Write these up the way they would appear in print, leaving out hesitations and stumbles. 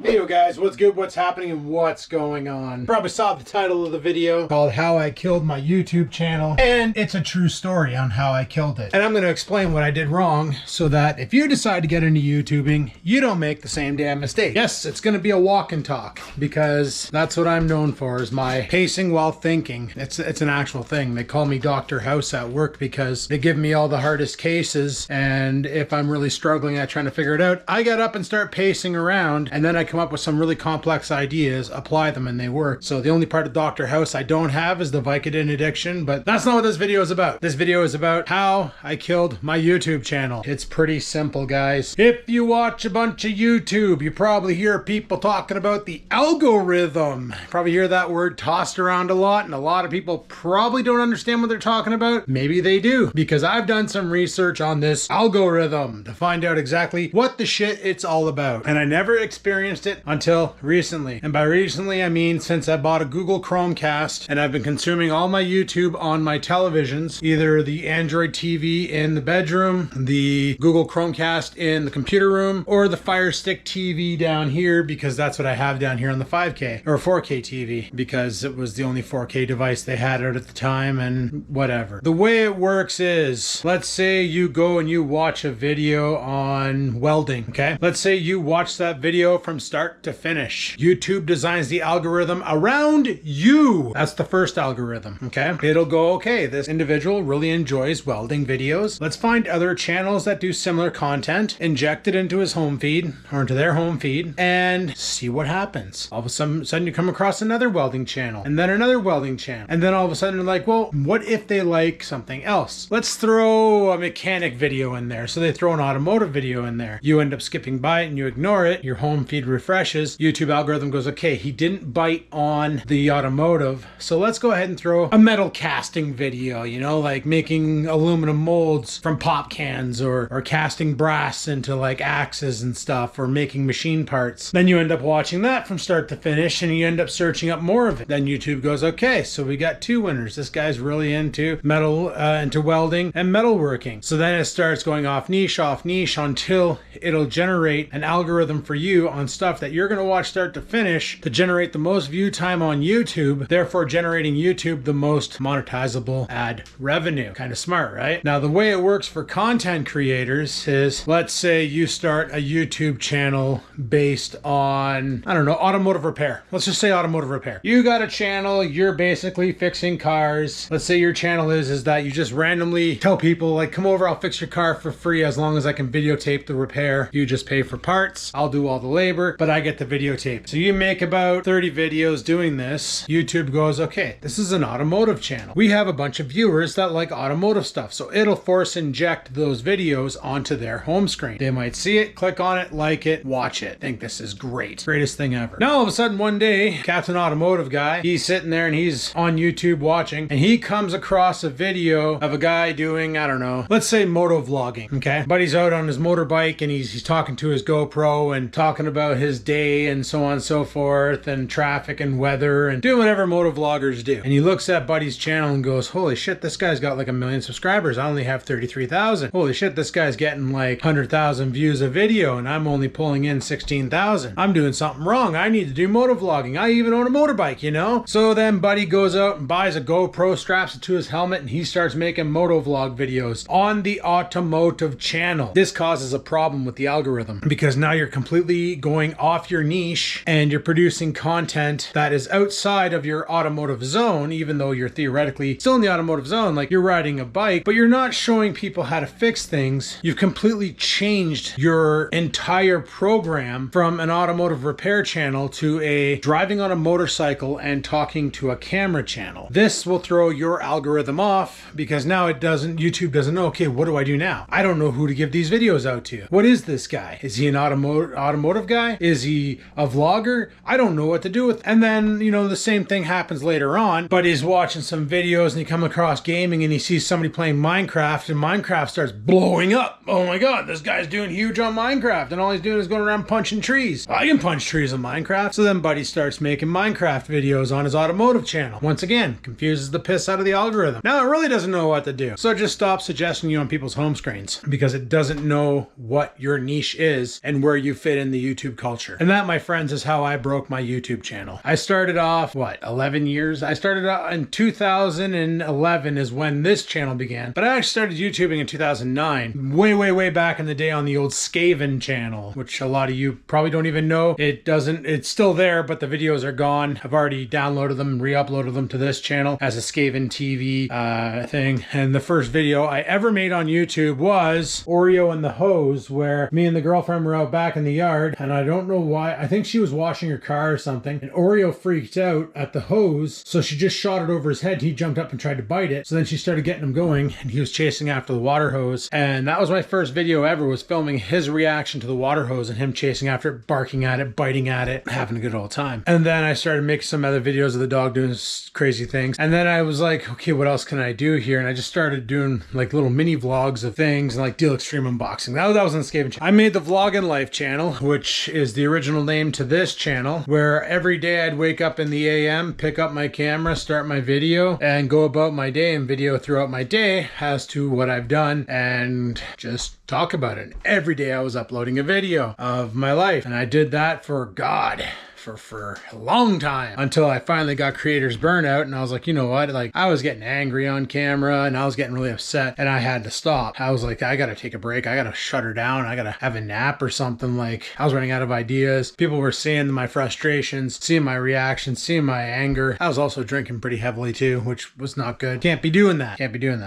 Hey yo guys, what's good, what's happening, and what's going on? Probably saw the title of the video called How I Killed My YouTube Channel, and it's a true story on how I killed it. And I'm going to explain what I did wrong so that if you decide to get into YouTubing, you don't make the same damn mistake. Yes, it's going to be a walk and talk because that's what I'm known for, is my pacing while thinking. It's an actual thing. They call me Dr. House at work because they give me all the hardest cases, and if I'm really struggling at trying to figure it out, I get up and start pacing around, and then I come up with some really complex ideas, apply them, and they work. So the only part of Dr. House I don't have is the Vicodin addiction, but that's not what this video is about. This video is about how I killed my YouTube channel. It's pretty simple, guys. If you watch a bunch of YouTube, you probably hear people talking about the algorithm. Probably hear that word tossed around a lot, and a lot of people probably don't understand what they're talking about. Maybe they do, because I've done some research on this algorithm to find out exactly what the shit it's all about. And I never experienced it until recently. And by recently, I mean since I bought a Google Chromecast, and I've been consuming all my YouTube on my televisions, either the Android TV in the bedroom, the Google Chromecast in the computer room, or the Fire Stick TV down here, because that's what I have down here on the 5K or 4K TV, because it was the only 4K device they had out at the time, and whatever. The way it works is, let's say you go and you watch a video on welding, okay? Let's say you watch that video from start to finish. YouTube designs the algorithm around you. That's the first algorithm, okay? It'll go, okay, this individual really enjoys welding videos. Let's find other channels that do similar content, inject it into his home feed, or into their home feed, and see what happens. All of a sudden you come across another welding channel, and then another welding channel, and then all of a sudden you're like, well, what if they like something else? Let's throw a mechanic video in there. So they throw an automotive video in there. You end up skipping by it and you ignore it. Your home feed refreshes. YouTube algorithm goes, okay, he didn't bite on the automotive, so let's go ahead and throw a metal casting video, you know, like making aluminum molds from pop cans, or casting brass into like axes and stuff, or making machine parts. Then you end up watching that from start to finish, and you end up searching up more of it. Then YouTube goes, okay, so we got two winners. This guy's really into metal, into welding and metalworking. So then it starts going off niche until it'll generate an algorithm for you on stuff that you're going to watch start to finish to generate the most view time on YouTube, therefore generating YouTube the most monetizable ad revenue. Kind of smart, right? Now, the way it works for content creators is, let's say you start a YouTube channel based on, I don't know, automotive repair. Let's just say automotive repair. You got a channel, you're basically fixing cars. Let's say your channel is that you just randomly tell people, like, come over, I'll fix your car for free as long as I can videotape the repair. You just pay for parts, I'll do all the labor, but I get the videotape. So you make about 30 videos doing this. YouTube goes, okay, this is an automotive channel. We have a bunch of viewers that like automotive stuff, so it'll force inject those videos onto their home screen. They might see it, click on it, like it, watch it, think this is great. Greatest thing ever. Now all of a sudden one day, Captain Automotive Guy, he's sitting there and he's on YouTube watching, and he comes across a video of a guy doing, I don't know, let's say moto vlogging, okay? But he's out on his motorbike and he's talking to his GoPro and talking about his day and so on and so forth, and traffic and weather, and doing whatever moto vloggers do. And he looks at Buddy's channel and goes, holy shit, this guy's got like 1 million subscribers. I only have 33,000. Holy shit, this guy's getting like 100,000 views a video and I'm only pulling in 16,000. I'm doing something wrong. I need to do moto vlogging. I even own a motorbike, you know? So then Buddy goes out and buys a GoPro, straps it to his helmet, and he starts making moto vlog videos on the automotive channel. This causes a problem with the algorithm because now you're completely going off your niche and you're producing content that is outside of your automotive zone, even though you're theoretically still in the automotive zone, like you're riding a bike, but you're not showing people how to fix things. You've completely changed your entire program from an automotive repair channel to a driving on a motorcycle and talking to a camera channel. This will throw your algorithm off because now YouTube doesn't know, okay, what do I do now? I don't know who to give these videos out to. What is this guy? Is he an automotive guy? Is he a vlogger? I don't know what to do with. And then, you know, the same thing happens later on, but he's watching some videos and he come across gaming and he sees somebody playing Minecraft, and Minecraft starts blowing up. Oh my God, this guy's doing huge on Minecraft, and all he's doing is going around punching trees. I can punch trees on Minecraft. So then Buddy starts making Minecraft videos on his automotive channel. Once again, confuses the piss out of the algorithm. Now it really doesn't know what to do. So it just stops suggesting you on people's home screens because it doesn't know what your niche is and where you fit in the YouTube culture. And that, my friends, is how I broke my YouTube channel. I started off, 11 years? I started out in 2011 is when this channel began. But I actually started YouTubing in 2009, way back in the day on the old Skivinz channel, which a lot of you probably don't even know. It's still there, but the videos are gone. I've already downloaded them and re-uploaded them to this channel as a Skivinz TV thing. And the first video I ever made on YouTube was Oreo and the hose, where me and the girlfriend were out back in the yard, and I don't know why, I think she was washing her car or something, and Oreo freaked out at the hose, so she just shot it over his head. He jumped up and tried to bite it, so then she started getting him going, and he was chasing after the water hose. And that was my first video ever, was filming his reaction to the water hose and him chasing after it, barking at it, biting at it, having a good old time. And then I started making some other videos of the dog doing crazy things, and then I was like, okay, what else can I do here? And I just started doing like little mini vlogs of things and like Deal Extreme unboxing. That was on the Skivinz channel. I made the Vlog in Life channel, which is the original name to this channel, where every day I'd wake up in the AM, pick up my camera, start my video, and go about my day and video throughout my day as to what I've done and just talk about it. And every day I was uploading a video of my life, and I did that for for a long time, until I finally got creator's burnout, and I was like, you know what, like, I was getting angry on camera and I was getting really upset, and I had to stop. I was like, I gotta take a break, I gotta shut her down, I gotta have a nap or something. Like, I was running out of ideas. People were seeing my frustrations, seeing my reactions, seeing my anger. I was also drinking pretty heavily too, which was not good. Can't be doing that.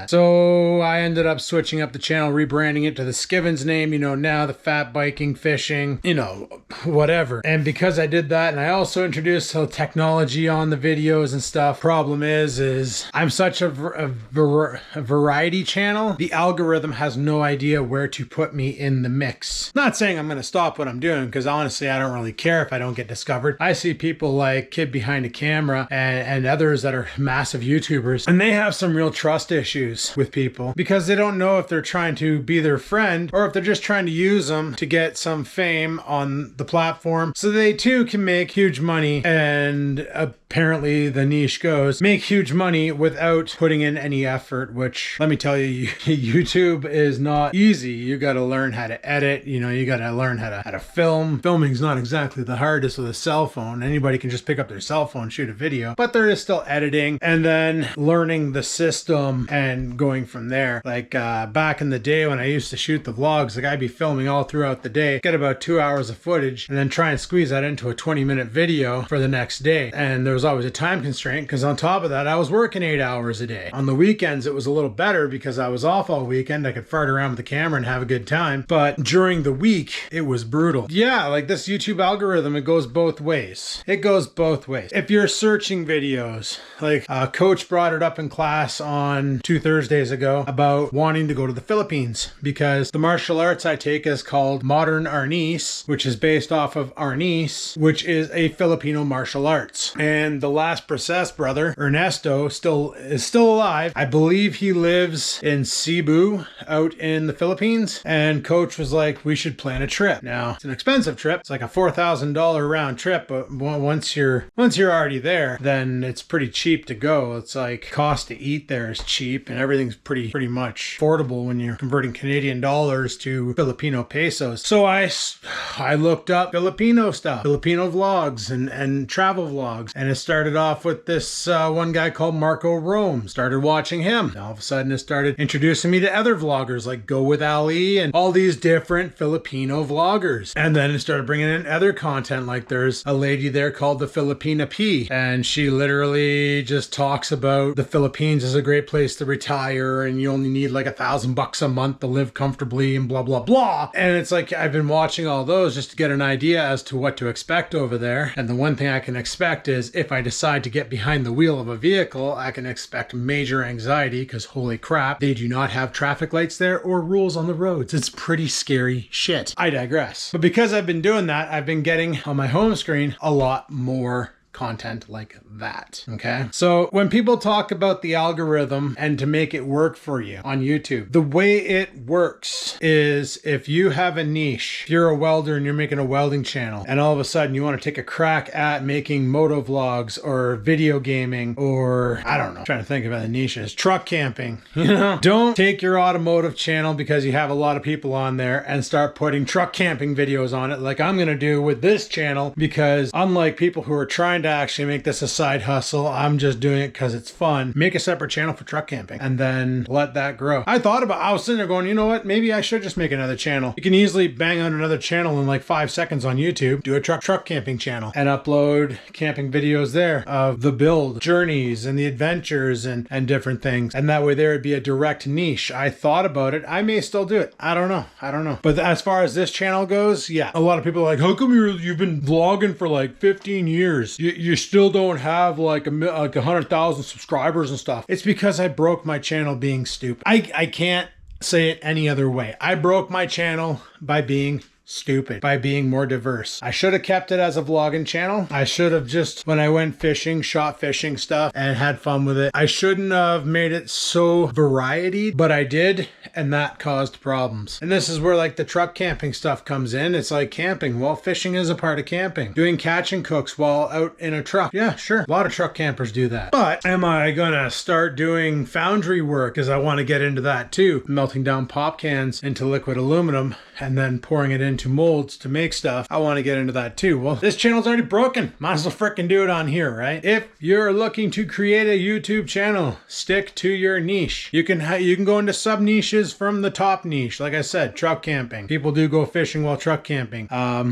So I ended up switching up the channel, rebranding it to the Skivinz name, you know, now the fat biking, fishing, you know, whatever. And because I did that, and I also introduced some technology on the videos and stuff. Problem is I'm such a variety channel. The algorithm has no idea where to put me in the mix. Not saying I'm going to stop what I'm doing, because honestly, I don't really care if I don't get discovered. I see people like Kid Behind a Camera and others that are massive YouTubers, and they have some real trust issues with people because they don't know if they're trying to be their friend or if they're just trying to use them to get some fame on the platform so they too can make huge money. And apparently the niche goes, make huge money without putting in any effort, which, let me tell you, YouTube is not easy. You got to learn how to edit, you know, you got to learn how to film. Filming's not exactly the hardest with a cell phone. Anybody can just pick up their cell phone, shoot a video, but there is still editing and then learning the system and going from there. Like back in the day when I used to shoot the vlogs, like, I'd be filming all throughout the day, get about 2 hours of footage, and then try and squeeze that into a 20-minute video for the next day. And there was always a time constraint, because on top of that, I was working 8 hours a day. On the weekends, it was a little better because I was off all weekend. I could fart around with the camera and have a good time. But during the week, it was brutal. Yeah, like this YouTube algorithm, it goes both ways. It goes both ways. If you're searching videos, like Coach brought it up in class on 2 Thursdays ago about wanting to go to the Philippines, because the martial arts I take is called Modern Arnis, which is based off of Arnis, which is a Filipino martial arts. And the last processed brother, Ernesto, is still alive. I believe he lives in Cebu out in the Philippines. And Coach was like, we should plan a trip. Now, it's an expensive trip. It's like a $4,000 round trip, but once you're already there, then it's pretty cheap to go. It's like cost to eat there is cheap, and everything's pretty much affordable when you're converting Canadian dollars to Filipino pesos. So I looked up Filipino stuff, Filipino vlogs and travel vlogs, and it started off with this one guy called Marco Rome. Started watching him. And all of a sudden it started introducing me to other vloggers like Go With Ali and all these different Filipino vloggers. And then it started bringing in other content, like there's a lady there called the Filipina P, and she literally just talks about the Philippines as a great place to retire, and you only need like $1,000 a month to live comfortably and blah blah blah. And it's like, I've been watching all those just to get an idea as to what to expect over there. And the one thing I can expect is, if I decide to get behind the wheel of a vehicle, I can expect major anxiety, because holy crap, they do not have traffic lights there or rules on the roads. It's pretty scary shit. I digress. But because I've been doing that, I've been getting on my home screen a lot more content like that. Okay. So when people talk about the algorithm and to make it work for you on YouTube, the way it works is if you have a niche, if you're a welder and you're making a welding channel and all of a sudden you want to take a crack at making moto vlogs or video gaming or I don't know, I'm trying to think about the niches, truck camping, you know, don't take your automotive channel because you have a lot of people on there and start putting truck camping videos on it like I'm going to do with this channel, because unlike people who are trying to actually make this a side hustle, I'm just doing it because it's fun. Make a separate channel for truck camping and then let that grow. I was sitting there going, you know what, maybe I should just make another channel. You can easily bang out another channel in like 5 seconds on YouTube, do a truck camping channel and upload camping videos there of the build journeys and the adventures and different things, and that way there would be a direct niche. I thought about it. I may still do it. I don't know. But as far as this channel goes, yeah, a lot of people are like, how come you've been vlogging for like 15 years? You still don't have like 100,000 subscribers and stuff. It's because I broke my channel being stupid. I can't say it any other way. I broke my channel by being stupid, by being more diverse. I should have kept it as a vlogging channel. I should have just, when I went fishing, shot fishing stuff and had fun with it. I shouldn't have made it so variety, but I did, and that caused problems. And this is where like the truck camping stuff comes in. It's like camping. Well, fishing is a part of camping. Doing catch and cooks while out in a truck. Yeah, sure. A lot of truck campers do that. But am I gonna start doing foundry work? Because I want to get into that too. Melting down pop cans into liquid aluminum and then pouring it into molds to make stuff. I want to get into that too. Well, this channel's already broken. Might as well frickin' do it on here, right? If you're looking to create a YouTube channel, stick to your niche. You can go into sub niches from the top niche. Like I said, truck camping. People do go fishing while truck camping.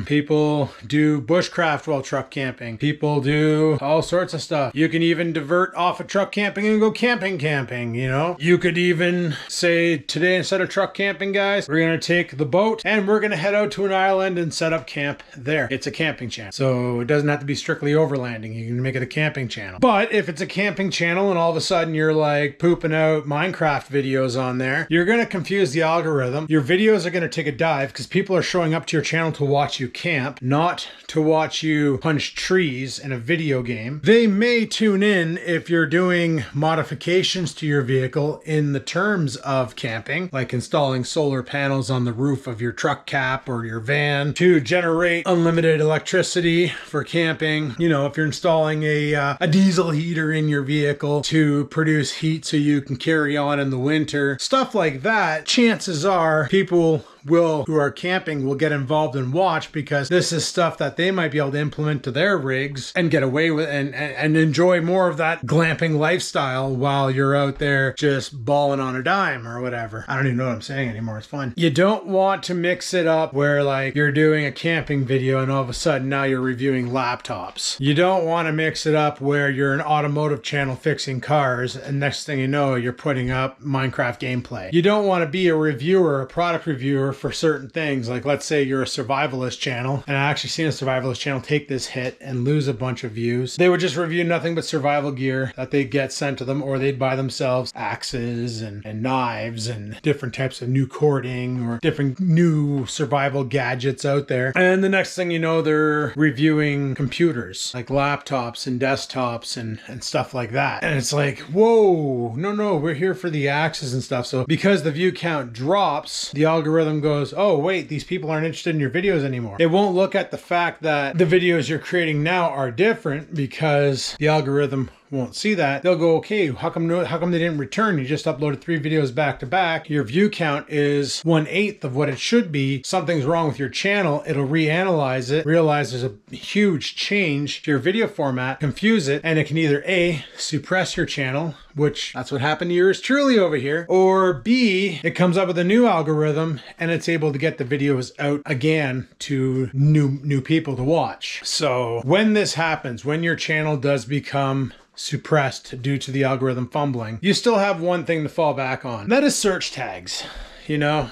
People do bushcraft while truck camping. People do all sorts of stuff. You can even divert off of truck camping and go camping, you know? You could even say, today instead of truck camping, guys, we're gonna take the boat and we're gonna head out to an island and set up camp there. It's a camping channel. So it doesn't have to be strictly overlanding. You can make it a camping channel. But if it's a camping channel and all of a sudden you're like pooping out Minecraft videos on there, you're gonna confuse the algorithm. Your videos are gonna take a dive because people are showing up to your channel to watch you camp, not to watch you punch trees in a video game. They may tune in if you're doing modifications to your vehicle in the terms of camping, like installing solar panels on the roof of your truck cap or your van to generate unlimited electricity for camping. You know, if you're installing a diesel heater in your vehicle to produce heat so you can carry on in the winter, stuff like that, chances are people who are camping will get involved and watch, because this is stuff that they might be able to implement to their rigs and get away with and enjoy more of that glamping lifestyle while you're out there just balling on a dime or whatever. I don't even know what I'm saying anymore. It's fun. You don't want to mix it up where like you're doing a camping video and all of a sudden now you're reviewing laptops. You don't want to mix it up where you're an automotive channel fixing cars and next thing you know you're putting up Minecraft gameplay. You don't want to be a reviewer, a product reviewer for certain things. Like let's say you're a survivalist channel, and I actually seen a survivalist channel take this hit and lose a bunch of views. They would just review nothing but survival gear that they'd get sent to them, or they'd buy themselves axes and knives and different types of new cording or different new survival gadgets out there. And the next thing you know, they're reviewing computers like laptops and desktops and stuff like that. And it's like, whoa, no, we're here for the axes and stuff. So because the view count drops, the algorithm goes, oh wait, these people aren't interested in your videos anymore. It won't look at the fact that the videos you're creating now are different, because the algorithm won't see that. They'll go, okay, how come they didn't return? You just uploaded 3 videos back to back. Your view count is 1/8 of what it should be. Something's wrong with your channel. It'll reanalyze it, realize there's a huge change to your video format, confuse it, and it can either A, suppress your channel, which that's what happened to yours truly over here, or B, it comes up with a new algorithm and it's able to get the videos out again to new people to watch. So when this happens, when your channel does become suppressed due to the algorithm fumbling, you still have one thing to fall back on. That is search tags. you know.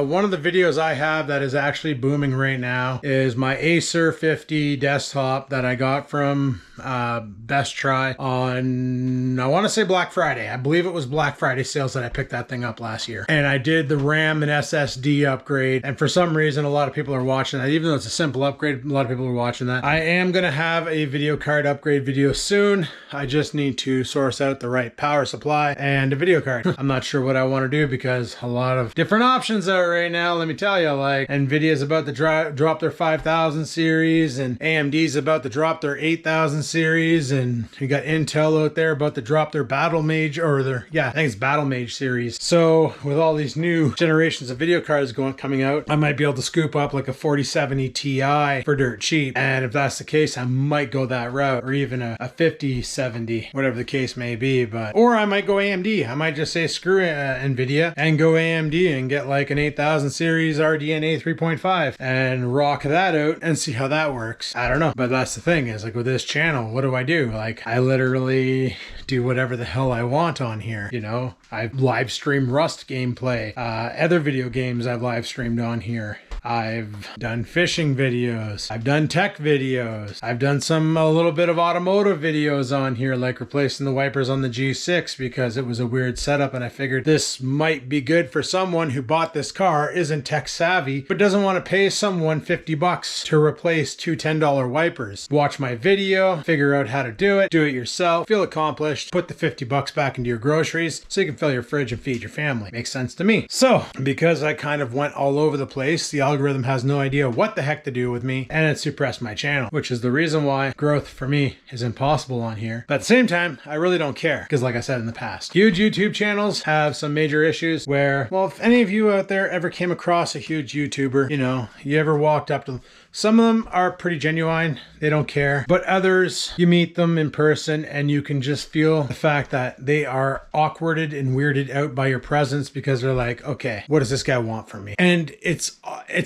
One of the videos I have that is actually booming right now is my Acer 50 desktop that I got from Best Try on, I want to say Black Friday. I believe it was Black Friday sales that I picked that thing up last year. And I did the RAM and SSD upgrade. And for some reason, a lot of people are watching that. Even though it's a simple upgrade, a lot of people are watching that. I am going to have a video card upgrade video soon. I just need to source out the right power supply and a video card. I'm not sure what I want to do because a lot of different options out right now. Let me tell you, like Nvidia's about to drop their 5000 series, and AMD's about to drop their 8000 series, and you got Intel out there about to drop their Battle Mage, or their, yeah, I think it's Battle Mage series. So with all these new generations of video cards coming out, I might be able to scoop up like a 4070 Ti for dirt cheap. And if that's the case, I might go that route, or even a 5070, whatever the case may be. But or I might go AMD. I might just say screw Nvidia and go AMD and get like an 8000 series RDNA 3.5 and rock that out and see how that works. I don't know, but that's the thing, is like with this channel, what do? Like I literally do whatever the hell I want on here, you know. I live stream Rust gameplay, other video games I've live streamed on here. I've done fishing videos. I've done tech videos. I've done a little bit of automotive videos on here, like replacing the wipers on the G6 because it was a weird setup, and I figured this might be good for someone who bought this car, isn't tech savvy, but doesn't want to pay someone $50 to replace two $10 wipers. Watch my video, figure out how to do it yourself, feel accomplished, put the $50 back into your groceries so you can fill your fridge and feed your family. Makes sense to me. So because I kind of went all over the place, the algorithm has no idea what the heck to do with me, and it suppressed my channel, which is the reason why growth for me is impossible on here. But at the same time, I really don't care, because like I said in the past, huge YouTube channels have some major issues where, well, if any of you out there ever came across a huge YouTuber, you know, you ever walked up to them, some of them are pretty genuine, they don't care, but others, you meet them in person and you can just feel the fact that they are awkwarded and weirded out by your presence, because they're like, okay, what does this guy want from me? And it's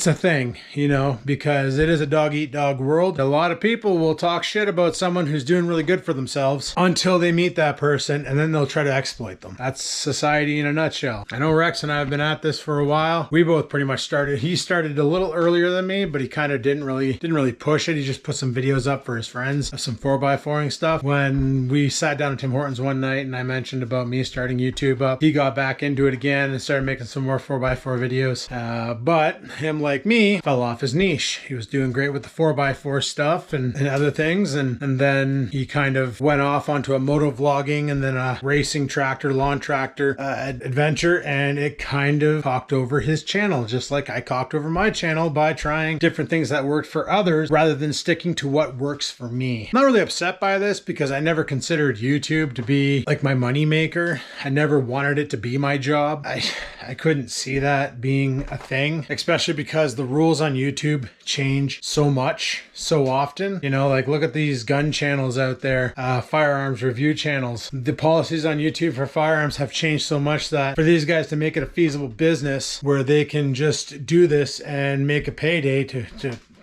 a thing, you know, because it is a dog eat dog world. A lot of people will talk shit about someone who's doing really good for themselves until they meet that person, and then they'll try to exploit them. That's society in a nutshell. I know Rex and I have been at this for a while. We both pretty much started. He started a little earlier than me, but he kind of didn't really push it. He just put some videos up for his friends of some 4x4ing stuff. When we sat down at Tim Hortons one night and I mentioned about me starting YouTube up, he got back into it again and started making some more 4x4 videos. But him, like me, fell off his niche. He was doing great with the 4x4 stuff and other things, and then he kind of went off onto a moto vlogging and then a racing tractor, lawn tractor adventure, and it kind of cocked over his channel, just like I cocked over my channel by trying different things that worked for others rather than sticking to what works for me. I'm not really upset by this because I never considered YouTube to be like my money maker. I never wanted it to be my job. I couldn't see that being a thing, especially because the rules on YouTube change so much, so often. You know, like look at these gun channels out there, firearms review channels. The policies on YouTube for firearms have changed so much that for these guys to make it a feasible business where they can just do this and make a payday to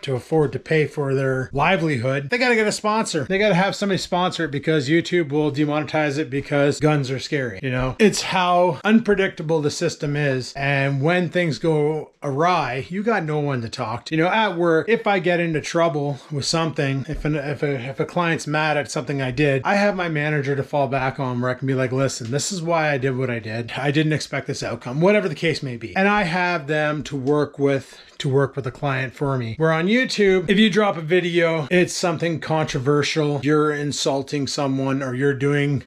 afford to pay for their livelihood, they got to get a sponsor. They got to have somebody sponsor it because YouTube will demonetize it because guns are scary. You know, it's how unpredictable the system is. And when things go awry, you got no one to talk to. You know, at work, if I get into trouble with something, if a client's mad at something I did, I have my manager to fall back on where I can be like, listen, this is why I did what I did. I didn't expect this outcome, whatever the case may be. And I have them to work with a client for me. Where on YouTube, if you drop a video, it's something controversial, you're insulting someone, or you're doing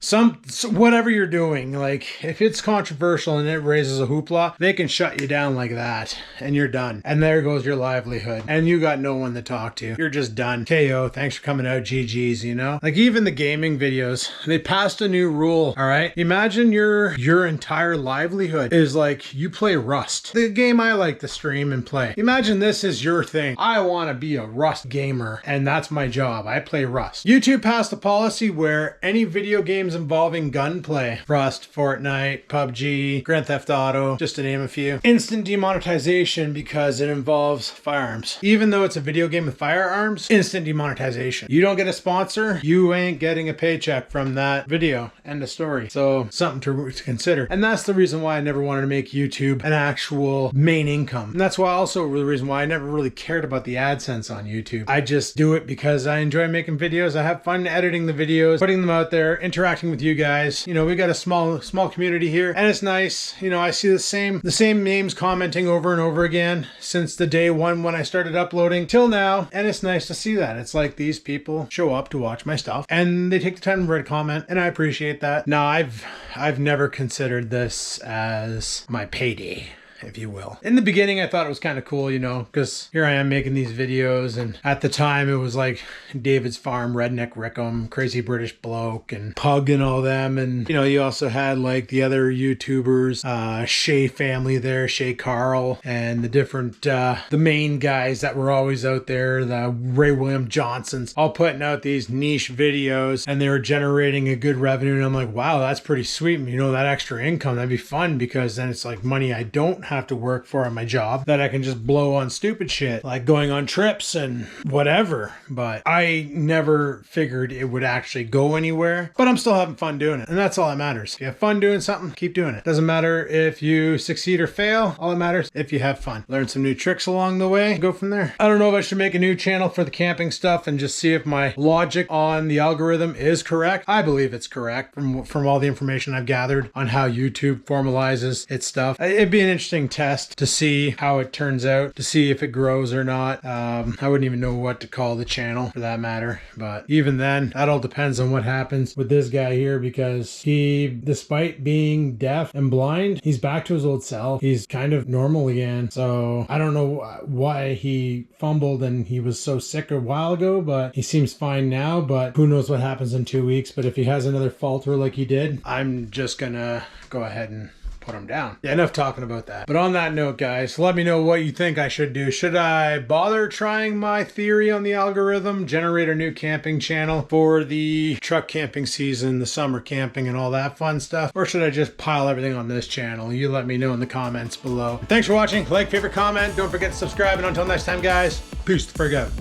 whatever you're doing, like if it's controversial and it raises a hoopla, they can shut you down like that and you're done. And there goes your livelihood. And you got no one to talk to. You're just done. KO, thanks for coming out, GG's, you know? Like even the gaming videos, they passed a new rule, all right? Imagine your entire livelihood is like you play Rust, the game I like to stream and play. Imagine this is your thing. I want to be a Rust gamer, and that's my job. I play Rust. YouTube passed a policy where any video games involving gunplay, Rust, Fortnite, PUBG, Grand Theft Auto, just to name a few, instant demonetization because it involves firearms. Even though it's a video game with firearms, instant demonetization. You don't get a sponsor, you ain't getting a paycheck from that video. End of story. So something to consider. And that's the reason why I never wanted to make YouTube an actual main income. And that's why also the reason why I never really cared about the AdSense on YouTube. I just do it because I enjoy making videos. I have fun editing the videos, putting them out there, interacting with you guys. You know, we got a small community here, and it's nice. You know, I see the same names commenting over and over again since the day one when I started uploading till now, and it's nice to see that. It's like these people show up to watch my stuff and they take the time to write a comment, and I appreciate that. Now, I've never considered this as my payday, if you will. In the beginning, I thought it was kind of cool, you know, because here I am making these videos, and at the time it was like David's Farm, Redneck Rickham, Crazy British Bloke, and Pug and all them. And, you know, you also had like the other YouTubers, Shay family there, Shay Carl, and the different, the main guys that were always out there, the Ray William Johnsons, all putting out these niche videos, and they were generating a good revenue. And I'm like, wow, that's pretty sweet. You know, that extra income, that'd be fun, because then it's like money I don't have to work for on my job that I can just blow on stupid shit like going on trips and whatever. But I never figured it would actually go anywhere, but I'm still having fun doing it, and that's all that matters. If you have fun doing something, keep doing it. Doesn't matter if you succeed or fail. All that matters if you have fun. Learn some new tricks along the way, go from there. I don't know if I should make a new channel for the camping stuff and just see if my logic on the algorithm is correct. I believe it's correct from all the information I've gathered on how YouTube formalizes its stuff. It'd be an interesting test to see how it turns out, to see if it grows or not. I wouldn't even know what to call the channel for that matter, but even then, that all depends on what happens with this guy here, because he, despite being deaf and blind, he's back to his old self. He's kind of normal again. So I don't know why he fumbled and he was so sick a while ago, but he seems fine now. But who knows what happens in 2 weeks. But if he has another falter like he did, I'm just gonna go ahead and put him down. Yeah, enough talking about that. But on that note, guys, let me know what you think I should do. Should I bother trying my theory on the algorithm, generate a new camping channel for the truck camping season, the summer camping and all that fun stuff? Or should I just pile everything on this channel? You let me know in the comments below. Thanks for watching. Like, favorite, comment. Don't forget to subscribe. And until next time, guys, peace the frig out.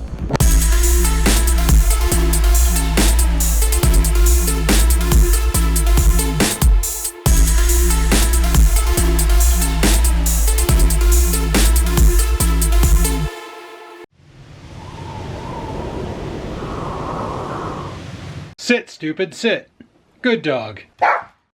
Sit, stupid, sit. Good dog.